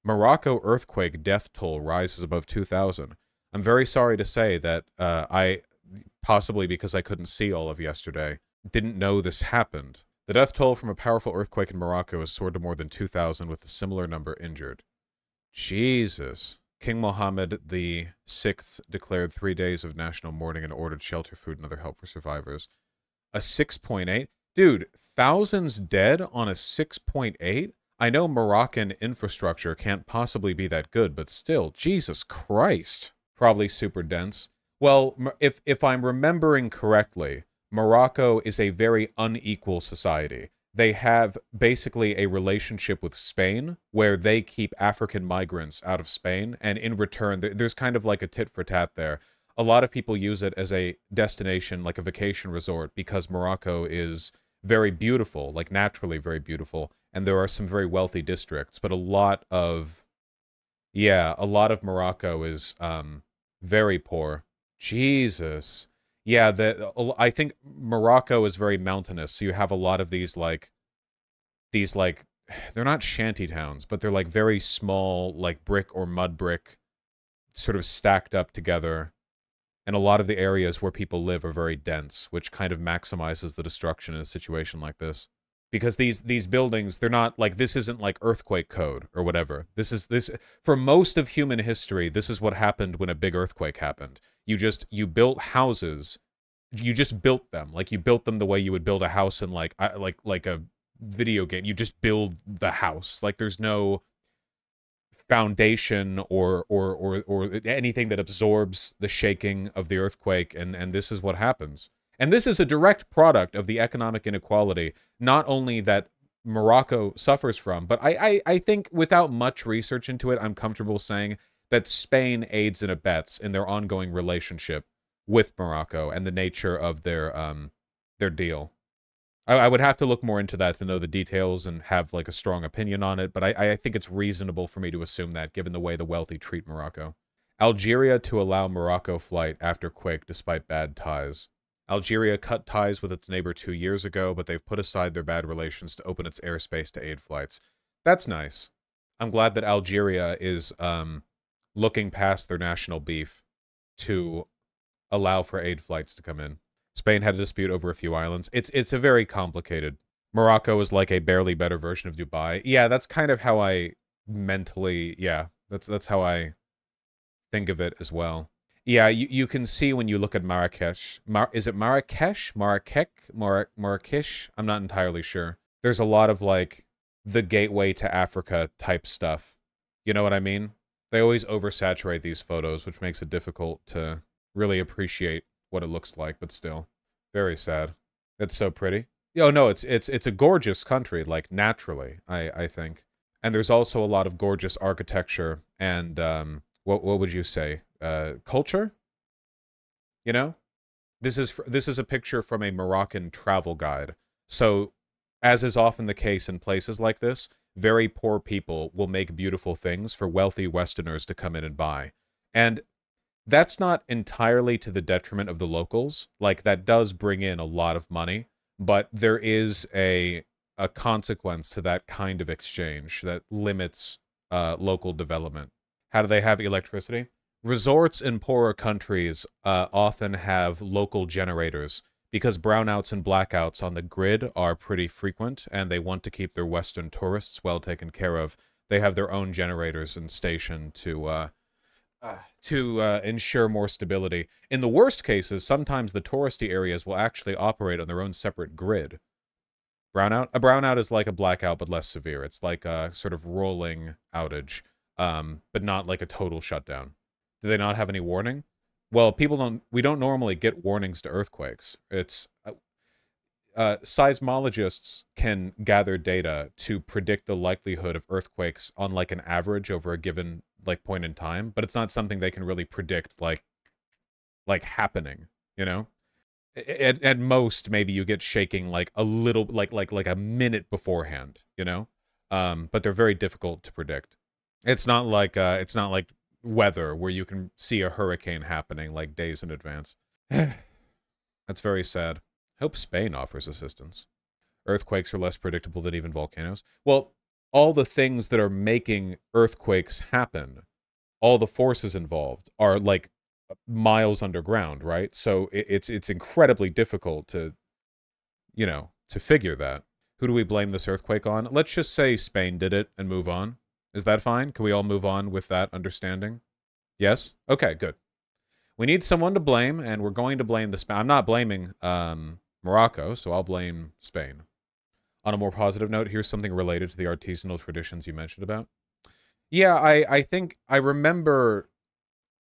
Morocco earthquake death toll rises above 2,000. I'm very sorry to say that I, possibly because I couldn't see all of yesterday, didn't know this happened. The death toll from a powerful earthquake in Morocco has soared to more than 2,000, with a similar number injured. Jesus. King Mohammed VI declared 3 days of national mourning and ordered shelter, food, and other help for survivors. A 6.8? Dude, thousands dead on a 6.8? I know Moroccan infrastructure can't possibly be that good, but still, Jesus Christ. Probably super dense. Well, if I'm remembering correctly, Morocco is a very unequal society. They have basically a relationship with Spain where they keep African migrants out of Spain, and in return, there's kind of like a tit for tat there. A lot of people use it as a destination, like a vacation resort, because Morocco is very beautiful, like naturally very beautiful, and there are some very wealthy districts, but a lot of Morocco is very poor. Jesus. Yeah, I think Morocco is very mountainous, so you have a lot of these they're not shanty towns, but they're like very small, like brick or mud brick, sort of stacked up together. And a lot of the areas where people live are very dense, which kind of maximizes the destruction in a situation like this. Because these buildings, they're not like, this isn't like earthquake code or whatever. This for most of human history, this is what happened when a big earthquake happened. You built houses, you just built them. Like you built them the way you would build a house in like a video game. You just build the house. Like there's no foundation or anything that absorbs the shaking of the earthquake, and this is what happens. And this is a direct product of the economic inequality, not only that Morocco suffers from, but I think without much research into it, I'm comfortable saying that Spain aids and abets in their ongoing relationship with Morocco and the nature of their deal. I would have to look more into that to know the details and have like a strong opinion on it, but I think it's reasonable for me to assume that, given the way the wealthy treat Morocco. Algeria to allow Morocco flight after quake despite bad ties. Algeria cut ties with its neighbor 2 years ago, but they've put aside their bad relations to open its airspace to aid flights. That's nice. I'm glad that Algeria is looking past their national beef to allow for aid flights to come in. Spain had a dispute over a few islands. It's a very complicated. Morocco is like a barely better version of Dubai. Yeah, that's kind of how I mentally, that's how I think of it as well. Yeah, you can see when you look at Marrakesh. Is it Marrakesh? Marrakesh? I'm not entirely sure. There's a lot of like the gateway to Africa type stuff. You know what I mean? They always oversaturate these photos, which makes it difficult to really appreciate what it looks like, but still, very sad. It's so pretty. Oh no, it's a gorgeous country, like naturally, I think. And there's also a lot of gorgeous architecture and what would you say? Culture? You know? This is a picture from a Moroccan travel guide. So, as is often the case in places like this, very poor people will make beautiful things for wealthy Westerners to come in and buy. And that's not entirely to the detriment of the locals. Like, that does bring in a lot of money, but there is a consequence to that kind of exchange that limits local development. How do they have electricity? Resorts in poorer countries often have local generators because brownouts and blackouts on the grid are pretty frequent, and they want to keep their Western tourists well taken care of. They have their own generators and station to ensure more stability. In the worst cases, sometimes the touristy areas will actually operate on their own separate grid. Brownout? A brownout is like a blackout, but less severe. It's like a sort of rolling outage, but not like a total shutdown. Do they not have any warning? Well, we don't normally get warnings to earthquakes. It's, seismologists can gather data to predict the likelihood of earthquakes on like an average over a given like point in time, but it's not something they can really predict like happening, you know? At most, maybe you get shaking like a little, like a minute beforehand, you know? But they're very difficult to predict. It's not like weather where you can see a hurricane happening like days in advance. That's very sad. Hope Spain offers assistance. Earthquakes are less predictable than even volcanoes. Well, all the things that are making earthquakes happen, all the forces involved are like miles underground, right? So it's incredibly difficult to, to figure that. Who do we blame this earthquake on? Let's just say Spain did it and move on. Is that fine? Can we all move on with that understanding? Yes? Okay, good. We need someone to blame, and we're going to blame the Spain. I'm not blaming Morocco, so I'll blame Spain. On a more positive note, here's something related to the artisanal traditions you mentioned about. Yeah, I think I remember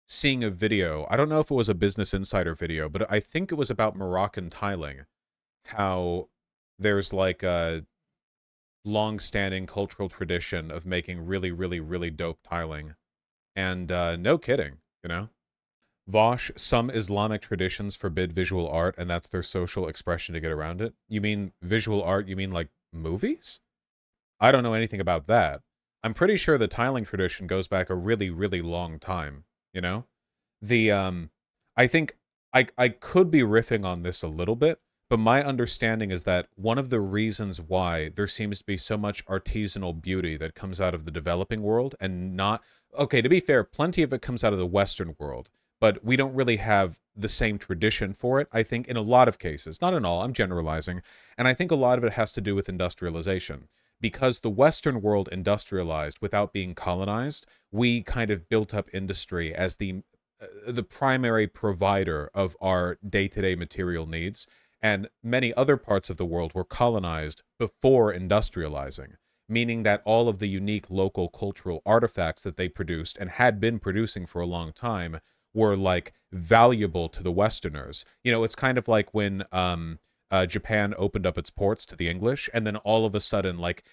seeing a video. I don't know if it was a Business Insider video, but I think it was about Moroccan tiling. How there's like a long-standing cultural tradition of making really, really, really dope tiling. And no kidding, you know? Vaush, some Islamic traditions forbid visual art, and that's their social expression to get around it. You mean visual art? You mean like movies? I don't know anything about that. I'm pretty sure the tiling tradition goes back a really, really long time, you know? The, I think I could be riffing on this a little bit, but my understanding is that one of the reasons why there seems to be so much artisanal beauty that comes out of the developing world and not... Okay, to be fair, plenty of it comes out of the Western world, but we don't really have the same tradition for it, I think, in a lot of cases. Not in all, I'm generalizing. And I think a lot of it has to do with industrialization. Because the Western world industrialized without being colonized, we kind of built up industry as the primary provider of our day-to-day material needs. And many other parts of the world were colonized before industrializing, meaning that all of the unique local cultural artifacts that they produced and had been producing for a long time were like valuable to the Westerners. You know, it's kind of like when Japan opened up its ports to the English, and then all of a sudden, like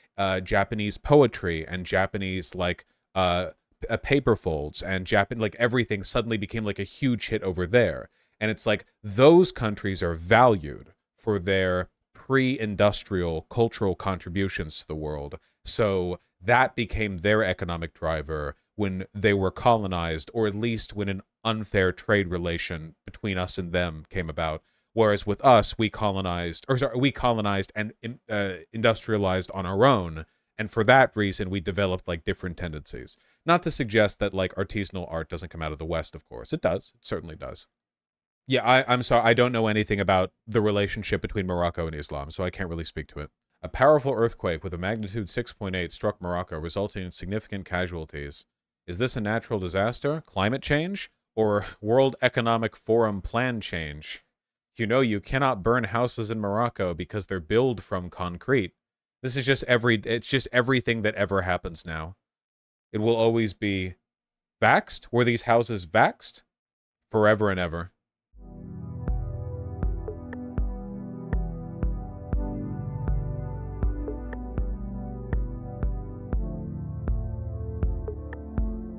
Japanese poetry and Japanese like paper folds and like everything suddenly became like a huge hit over there. And it's like those countries are valued for their pre-industrial cultural contributions to the world. So that became their economic driver when they were colonized, or at least when an unfair trade relation between us and them came about. Whereas with us, we colonized and industrialized on our own. And for that reason, we developed like different tendencies. Not to suggest that like artisanal art doesn't come out of the West, of course. It does. It certainly does. Yeah, I'm sorry. I don't know anything about the relationship between Morocco and Islam, so I can't really speak to it. A powerful earthquake with a magnitude 6.8 struck Morocco, resulting in significant casualties. Is this a natural disaster, climate change, or World Economic Forum plan change? You know you cannot burn houses in Morocco because they're built from concrete. This is just it's just everything that ever happens now. It will always be vaxxed. Were these houses vaxxed? Forever and ever.